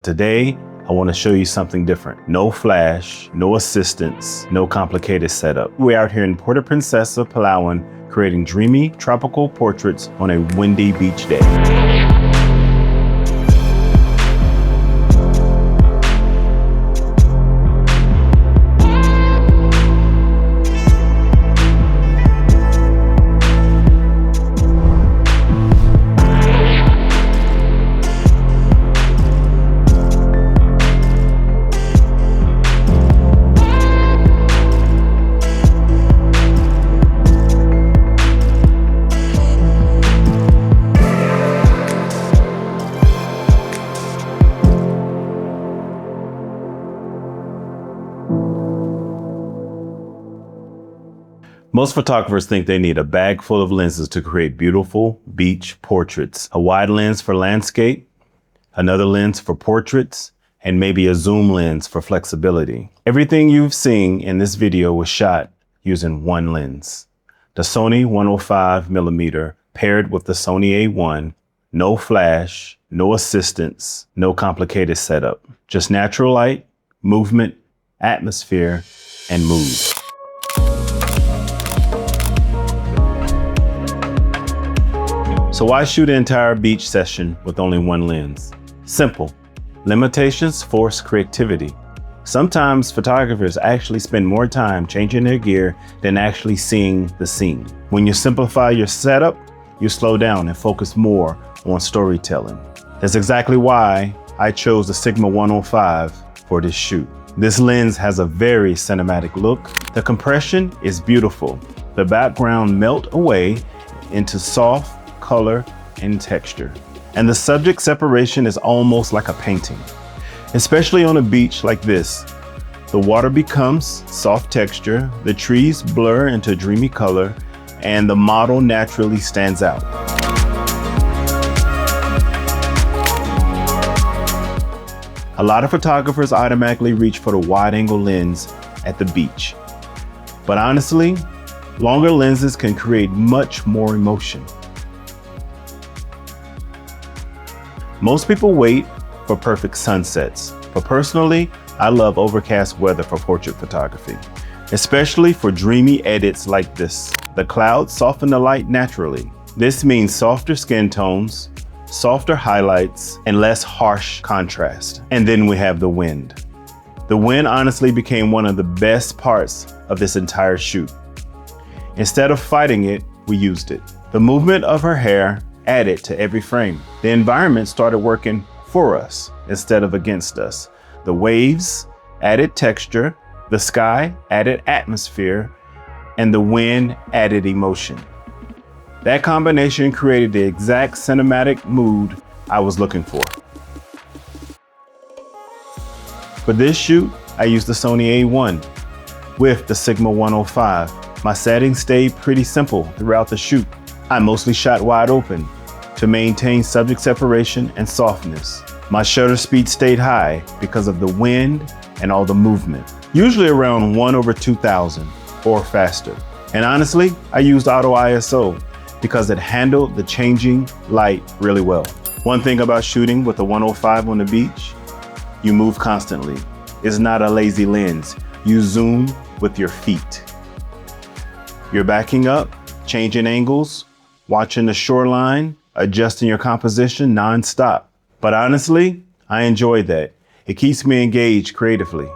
Today, I want to show you something different. No flash, no assistance, no complicated setup. We're out here in Puerto Princesa, Palawan, creating dreamy tropical portraits on a windy beach day. Most photographers think they need a bag full of lenses to create beautiful beach portraits. A wide lens for landscape, another lens for portraits, and maybe a zoom lens for flexibility. Everything you've seen in this video was shot using one lens. The Sony 105mm paired with the Sony A1, no flash, no assistance, no complicated setup. Just natural light, movement, atmosphere, and mood. So why shoot an entire beach session with only one lens? Simple. Limitations force creativity. Sometimes photographers actually spend more time changing their gear than actually seeing the scene. When you simplify your setup, you slow down and focus more on storytelling. That's exactly why I chose the Sigma 105 for this shoot. This lens has a very cinematic look. The compression is beautiful. The background melts away into soft color and texture. And the subject separation is almost like a painting. Especially on a beach like this, the water becomes soft texture, the trees blur into dreamy color, and the model naturally stands out. A lot of photographers automatically reach for the wide-angle lens at the beach. But honestly, longer lenses can create much more emotion. Most people wait for perfect sunsets, but personally, I love overcast weather for portrait photography, especially for dreamy edits like this. The clouds soften the light naturally. This means softer skin tones, softer highlights, and less harsh contrast. And then we have the wind. The wind honestly became one of the best parts of this entire shoot. Instead of fighting it, we used it. The movement of her hair added to every frame. The environment started working for us instead of against us. The waves added texture, the sky added atmosphere, and the wind added emotion. That combination created the exact cinematic mood I was looking for. For this shoot, I used the Sony A1 with the Sigma 105. My settings stayed pretty simple throughout the shoot. I mostly shot wide open to maintain subject separation and softness. My shutter speed stayed high because of the wind and all the movement, usually around 1/2000 or faster. And honestly, I used auto ISO because it handled the changing light really well. One thing about shooting with a 105 on the beach, you move constantly. It's not a lazy lens. You zoom with your feet. You're backing up, changing angles, watching the shoreline, adjusting your composition non-stop. But honestly, I enjoy that. It keeps me engaged creatively.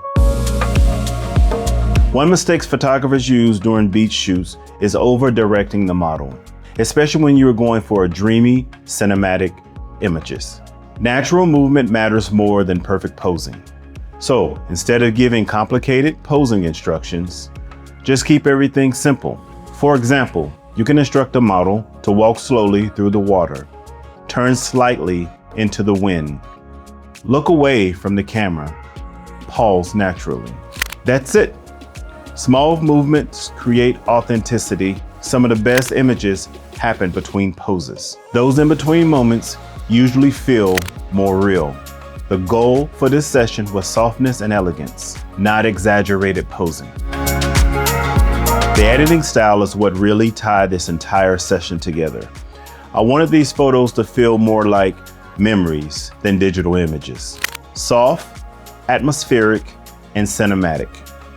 One mistake photographers use during beach shoots is over-directing the model, especially when you're going for a dreamy, cinematic images. Natural movement matters more than perfect posing. So instead of giving complicated posing instructions, just keep everything simple. For example, you can instruct a model to walk slowly through the water, turn slightly into the wind, look away from the camera, pause naturally. That's it. Small movements create authenticity. Some of the best images happen between poses. Those in between moments usually feel more real. The goal for this session was softness and elegance, not exaggerated posing. The editing style is what really tied this entire session together. I wanted these photos to feel more like memories than digital images. soft, atmospheric, and cinematic.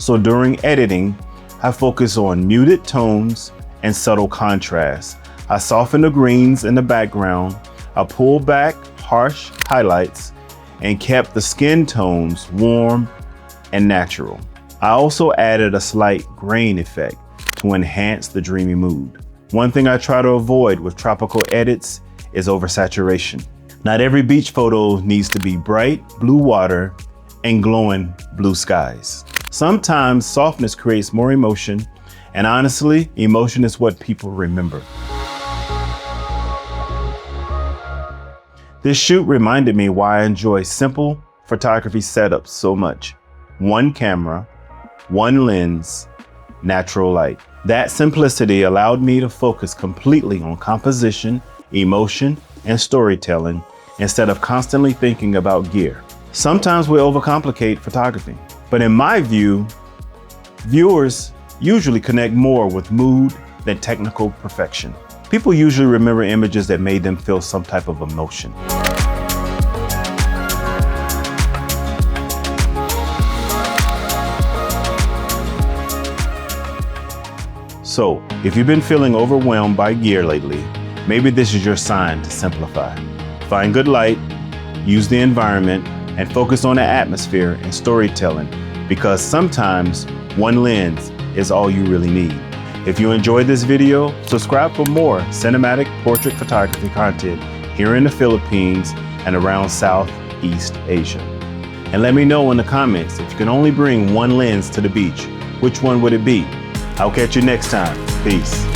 So during editing, I focus on muted tones and subtle contrast. I soften the greens in the background. I pull back harsh highlights and kept the skin tones warm and natural. I also added a slight grain effect to enhance the dreamy mood. One thing I try to avoid with tropical edits is oversaturation. Not every beach photo needs to be bright blue water and glowing blue skies. Sometimes softness creates more emotion, and honestly, emotion is what people remember. This shoot reminded me why I enjoy simple photography setups so much. One camera, one lens, natural light. That simplicity allowed me to focus completely on composition, emotion, and storytelling instead of constantly thinking about gear. Sometimes we overcomplicate photography, but in my view, viewers usually connect more with mood than technical perfection. People usually remember images that made them feel some type of emotion. So, if you've been feeling overwhelmed by gear lately, maybe this is your sign to simplify. Find good light, use the environment, and focus on the atmosphere and storytelling, because sometimes one lens is all you really need. If you enjoyed this video, subscribe for more cinematic portrait photography content here in the Philippines and around Southeast Asia. And let me know in the comments, if you can only bring one lens to the beach, which one would it be? I'll catch you next time. Peace.